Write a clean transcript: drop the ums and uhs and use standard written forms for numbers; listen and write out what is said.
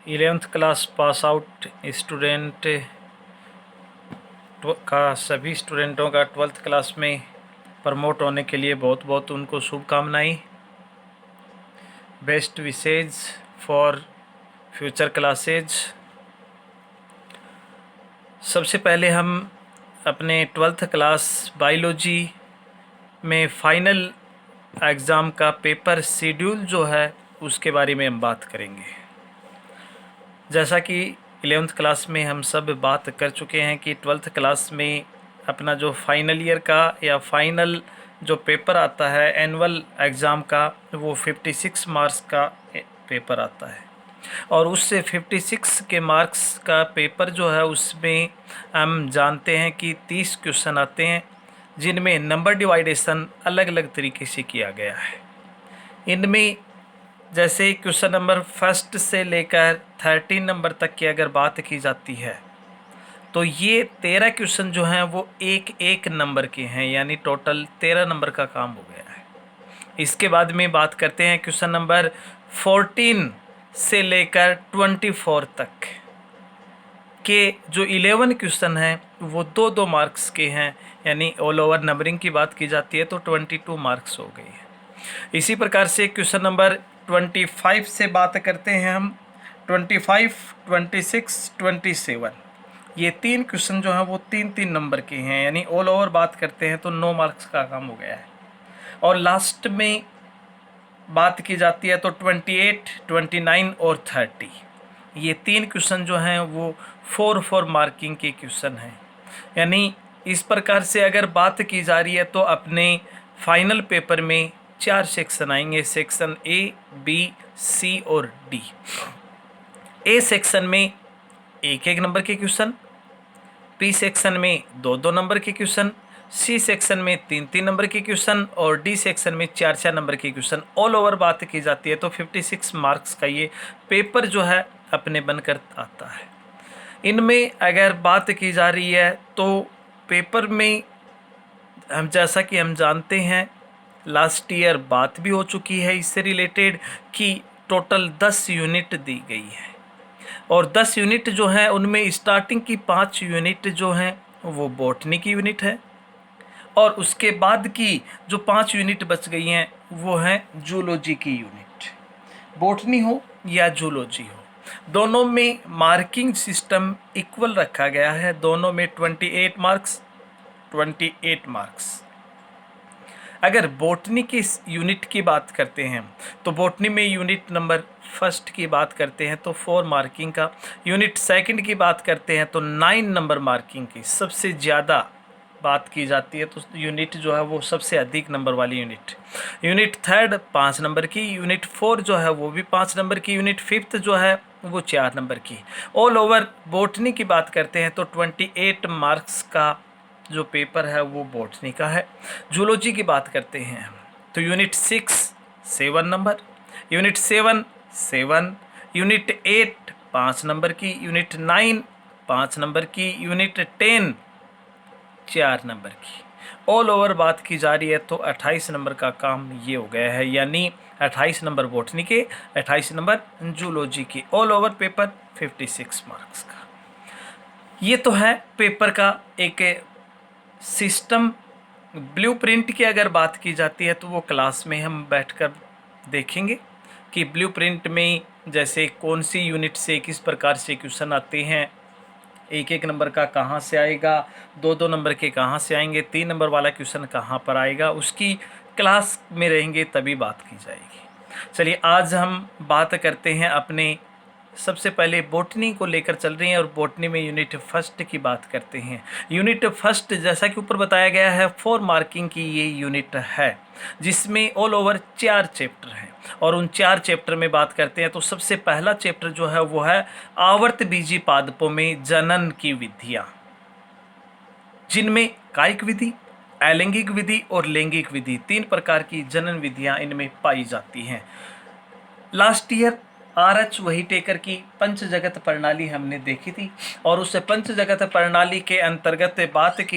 11th class pass out student का सभी स्टूडेंटों का 12th क्लास में प्रमोट होने के लिए बहुत बहुत उनको शुभकामनाएं। Best wishes for future classes. सबसे पहले हम अपने 12th क्लास बायोलॉजी में फाइनल एग्ज़ाम का पेपर शेड्यूल जो है उसके बारे में हम बात करेंगे। जैसा कि 11th क्लास में हम सब बात कर चुके हैं कि 12th क्लास में अपना जो फाइनल ईयर का या फाइनल जो पेपर आता है एनुअल एग्ज़ाम का वो 56 मार्क्स का पेपर आता है और उससे 56 के मार्क्स का पेपर जो है उसमें हम जानते हैं कि 30 क्वेश्चन आते हैं जिनमें नंबर डिवाइडेशन अलग अलग तरीके से किया गया है। इनमें जैसे क्वेश्चन नंबर फर्स्ट से लेकर 13 नंबर तक की अगर बात की जाती है तो ये 13 क्वेश्चन जो हैं वो एक एक नंबर के हैं, यानी टोटल 13 नंबर का काम हो गया है। इसके बाद में बात करते हैं क्वेश्चन नंबर 14 से लेकर 24 तक के जो 11 क्वेश्चन हैं वो 2-2 मार्क्स के हैं, यानी ऑल ओवर नंबरिंग की बात की जाती है तो 22 मार्क्स हो गई है। इसी प्रकार से क्वेश्चन नंबर 25 से बात करते हैं हम। 25, 26, 27 ये 3 क्वेश्चन जो हैं वो 3-3 नंबर के हैं, यानी ऑल ओवर बात करते हैं तो 9 मार्क्स का काम हो गया है। और लास्ट में बात की जाती है तो 28, 29 और 30 ये 3 क्वेश्चन जो हैं वो 4-4 मार्किंग के क्वेश्चन हैं। यानी इस प्रकार से अगर बात की जा रही है तो अपने फाइनल पेपर में 4 सेक्शन आएंगे, सेक्शन ए, बी, सी और डी। ए सेक्शन में 1-1 नंबर के क्वेश्चन, बी सेक्शन में 2-2 नंबर के क्वेश्चन, सी सेक्शन में 3-3 नंबर के क्वेश्चन और डी सेक्शन में 4-4 नंबर के क्वेश्चन। ऑल ओवर बात की जाती है तो 56 मार्क्स का ये पेपर जो है अपने बनकर आता है। इनमें अगर बात की जा रही है तो पेपर में हम जैसा कि हम जानते हैं लास्ट ईयर बात भी हो चुकी है इससे रिलेटेड कि टोटल 10 यूनिट दी गई है और 10 यूनिट जो हैं उनमें स्टार्टिंग की 5 यूनिट जो हैं वो बॉटनी की यूनिट है और उसके बाद की जो 5 यूनिट बच गई हैं वो हैं जूलॉजी की यूनिट। बॉटनी हो या जूलॉजी हो, दोनों में मार्किंग सिस्टम इक्वल रखा गया है। दोनों में 28 मार्क्स 28 मार्क्स। अगर बॉटनी की यूनिट की बात करते हैं तो बॉटनी में यूनिट नंबर फर्स्ट की बात करते हैं तो 4 मार्किंग का, यूनिट सेकंड की बात करते हैं तो 9 नंबर मार्किंग की सबसे ज़्यादा बात की जाती है तो यूनिट जो है वो सबसे अधिक नंबर वाली यूनिट। यूनिट थर्ड 5 नंबर की, यूनिट 4 जो है वो भी 5 नंबर की, यूनिट फिफ्थ जो है वो 4 नंबर की। ऑल ओवर बॉटनी की बात करते हैं तो 28 मार्क्स का जो पेपर है वो बॉटनी का है। जूलॉजी की बात करते हैं तो unit 6 7 number, unit 7 7, unit 8 5 number की, यूनिट 9 5 नंबर की, यूनिट 10 4 नंबर की। ऑल ओवर बात की जा रही है तो 28 नंबर का काम ये हो गया है, यानी 28 नंबर बॉटनी के, 28 नंबर जूलॉजी के। ऑल ओवर पेपर 56 मार्क्स का। ये तो है पेपर का एक सिस्टम। ब्लूप्रिंट की अगर बात की जाती है तो वो क्लास में हम बैठकर देखेंगे कि ब्लूप्रिंट में जैसे कौन सी यूनिट से किस प्रकार से क्वेश्चन आते हैं, 1-1 नंबर का कहाँ से आएगा, 2-2 नंबर के कहाँ से आएंगे, 3 नंबर वाला क्वेश्चन कहाँ पर आएगा, उसकी क्लास में रहेंगे तभी बात की जाएगी। चलिए आज हम बात करते हैं अपने सबसे पहले बॉटनी को लेकर चल रही हैं और बॉटनी में यूनिट फर्स्ट की बात करते हैं। यूनिट फर्स्ट जैसा कि ऊपर बताया गया है 4 मार्किंग की ये यूनिट है जिसमें ऑल ओवर 4 चैप्टर हैं और उन 4 चैप्टर में बात करते हैं तो सबसे पहला चैप्टर जो है वो है आवर्त बीजी पादपों में जनन की विधियां, जिनमें कायिक विधि, अलैंगिक विधि और लैंगिक विधि 3 प्रकार की जनन विधियां इनमें पाई जाती हैं। लास्ट ईयर RH व्हिटेकर की पंच जगत प्रणाली हमने देखी थी और उस पंच जगत प्रणाली के अंतर्गत बात की